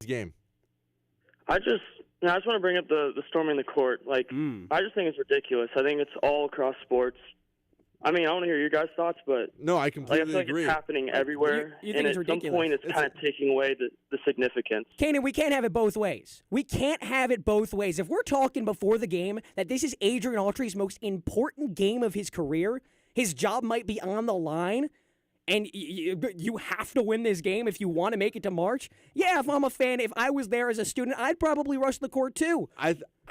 game? I just want to bring up the storming the court. I just think it's ridiculous. I think it's all across sports. I mean, I want to hear your guys' thoughts, but no, I completely I feel like agree. It's happening everywhere, you think and it's at ridiculous? some point, it's kind of taking away the significance. Kanan, we can't have it both ways. We can't have it both ways. If we're talking before the game that this is Adrian Autry's most important game of his career, his job might be on the line, and you have to win this game if you want to make it to March. Yeah, if I'm a fan, if I was there as a student, I'd probably rush the court too.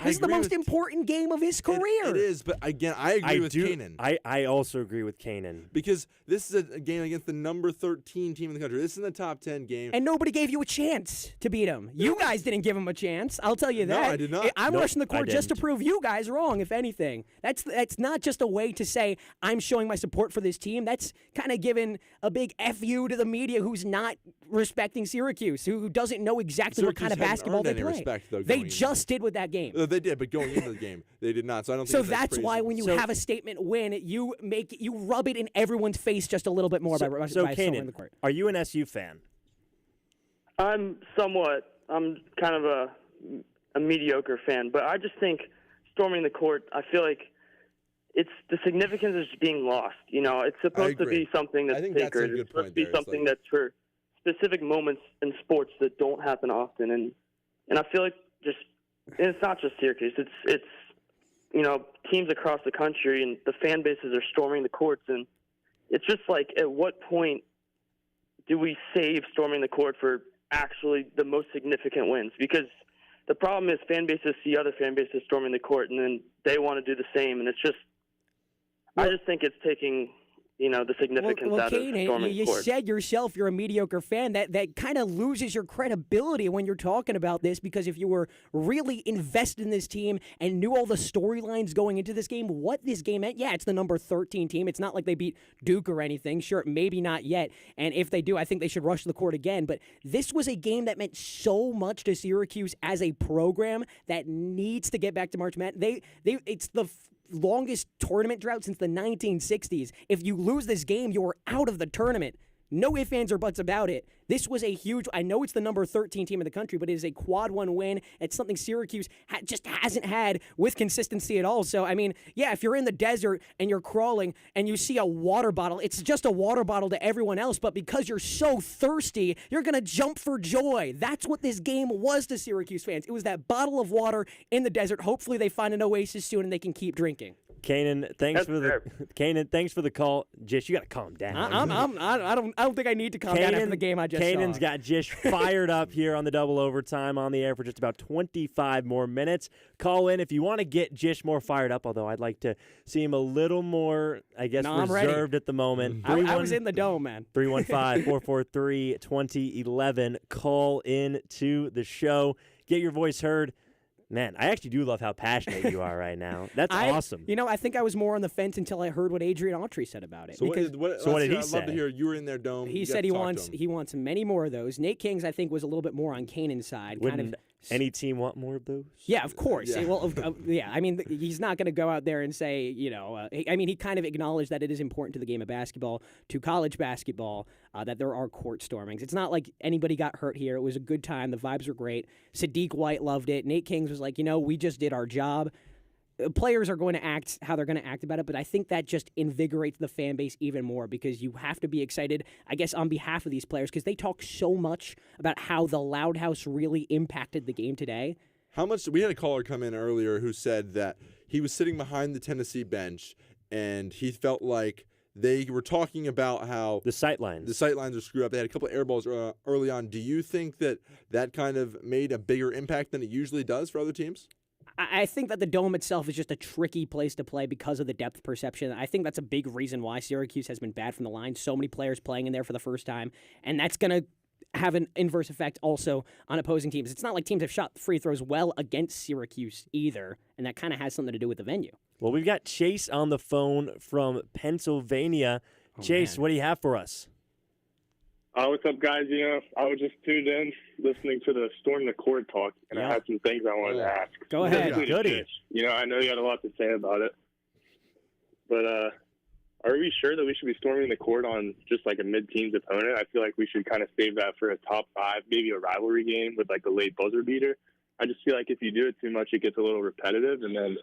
This is the most important game of his career. It is, but again, I agree with Kanan. I also agree with Kanan. Because this is a game against the number 13 team in the country. This is in the top 10 game. And nobody gave you a chance to beat him. You guys didn't give him a chance. I'll tell you that. No, I did not. I'm rushing the court just to prove you guys wrong, if anything. That's not just a way to say I'm showing my support for this team. That's kind of giving a big F you to the media who's not respecting Syracuse, who doesn't know exactly what kind of basketball they play. Respect, though, they just did with that game. They did, but going into the game, they did not. So I don't think so that's crazy. Why when you have a statement win, you rub it in everyone's face just a little bit more by Kanan, the court. Are you an SU fan? I'm kind of a mediocre fan, but I just think storming the court, I feel like the significance is being lost. You know, it's supposed to be something that's sacred. It's supposed to be something that's for specific moments in sports that don't happen often, and I feel like and it's not just Syracuse. It's teams across the country, and the fan bases are storming the courts, and it's just like, at what point do we save storming the court for actually the most significant wins? Because the problem is fan bases see other fan bases storming the court, and then they want to do the same, and it's just, I just think it's taking the significance out of storming you court. said yourself you're a mediocre fan. That kind of loses your credibility when you're talking about this, because if you were really invested in this team and knew all the storylines going into this game, what this game meant, yeah, it's the number 13 team. It's not like they beat Duke or anything. Sure, maybe not yet. And if they do, I think they should rush the court again. But this was a game that meant so much to Syracuse as a program that needs to get back to March Madness. It's the longest tournament drought since the 1960s. If you lose this game, you're out of the tournament. No ifs, ands, or buts about it. This was a huge, I know it's the number 13 team in the country, but it is a quad one win. It's something Syracuse just hasn't had with consistency at all. So, I mean, yeah, if you're in the desert and you're crawling and you see a water bottle, it's just a water bottle to everyone else, but because you're so thirsty, you're going to jump for joy. That's what this game was to Syracuse fans. It was that bottle of water in the desert. Hopefully they find an oasis soon and they can keep drinking. Kanan, thanks for the call. Jish, you got to calm down. I don't think I need to calm down after the game I just saw. Kanan's got Jish fired up here on the double overtime on the air for just about 25 more minutes. Call in if you want to get Jish more fired up, although I'd like to see him a little more, reserved at the moment. I was in the dome, man. 315-443-2011. Call in to the show. Get your voice heard. Man, I actually do love how passionate you are right now. That's awesome. I think I was more on the fence until I heard what Adrian Autry said about it. So what did he say? I'd love to hear. You were in their dome. He said he wants many more of those. Nate Kings, I think, was a little bit more on Kanan's side. Wouldn't any team want more of those? Yeah, of course. Yeah. I mean, he's not going to go out there and say, he kind of acknowledged that it is important to the game of basketball, to college basketball, that there are court stormings. It's not like anybody got hurt here. It was a good time. The vibes were great. Sadiq White loved it. Nate Kings was like, we just did our job. Players are going to act how they're going to act about it, but I think that just invigorates the fan base even more, because you have to be excited, I guess, on behalf of these players, because they talk so much about how the Loud House really impacted the game today. We had a caller come in earlier who said that he was sitting behind the Tennessee bench and he felt like they were talking about how the sightlines are screwed up. They had a couple of air balls early on. Do you think that kind of made a bigger impact than it usually does for other teams? I think that the Dome itself is just a tricky place to play because of the depth perception. I think that's a big reason why Syracuse has been bad from the line. So many players playing in there for the first time, and that's going to have an inverse effect also on opposing teams. It's not like teams have shot free throws well against Syracuse either, and that kind of has something to do with the venue. Well, we've got Chase on the phone from Pennsylvania. Chase, what do you have for us? What's up, guys? I was just tuned in listening to the Storm the Court talk, and I had some things I wanted to ask. Go ahead. Goody. I know you had a lot to say about it, but are we sure that we should be storming the court on just like a mid-teens opponent? I feel like we should kind of save that for a top 5, maybe a rivalry game with like a late buzzer beater. I just feel like if you do it too much, it gets a little repetitive, and then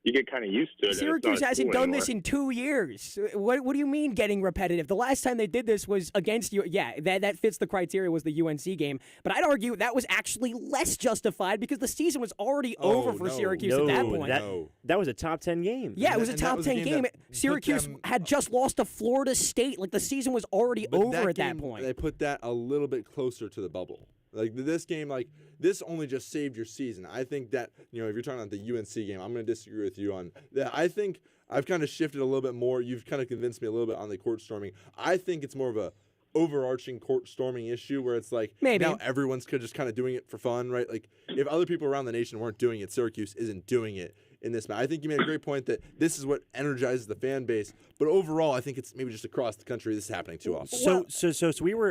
you get kind of used to it. Syracuse hasn't done this in 2 years. What do you mean getting repetitive? The last time they did this was against you. Yeah, that fits the criteria, was the UNC game. But I'd argue that was actually less justified because the season was already over for Syracuse at that point. That was a top 10 game. Yeah, it was a top 10 game. Syracuse had just lost to Florida State. Like, the season was already over at that point. They put that a little bit closer to the bubble. Like, this game, like, this only just saved your season. I think that, if you're talking about the UNC game, I'm going to disagree with you on that. I think I've kind of shifted a little bit more. You've kind of convinced me a little bit on the court storming. I think it's more of a overarching court storming issue where it's like now everyone's just kind of doing it for fun, right? Like, if other people around the nation weren't doing it, Syracuse isn't doing it in this match. I think you made a great point that this is what energizes the fan base, but overall, I think it's maybe just across the country this is happening too often. So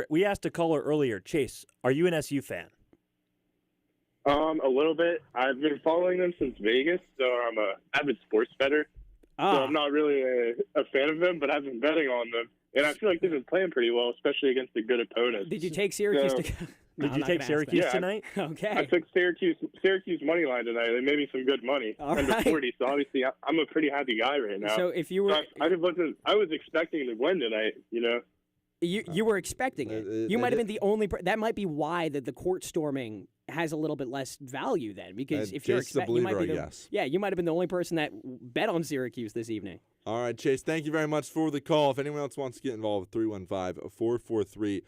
we asked a caller earlier, Chase, are you an SU fan? A little bit. I've been following them since Vegas, so I'm a avid sports bettor. So I'm not really a fan of them, but I've been betting on them, and I feel like they've been playing pretty well, especially against the good opponents. Did you take Syracuse? Did you take Syracuse tonight? Okay. I took Syracuse money line tonight. They made me some good money. All under right. 40, so obviously I'm a pretty happy guy right now. So if you were, I was expecting to win tonight. You were expecting it. You might have been the only. That might be why the court storming has a little bit less value then, because if you're expecting, you might be you might have been the only person that bet on Syracuse this evening. All right, Chase, thank you very much for the call. If anyone else wants to get involved, 315-443-20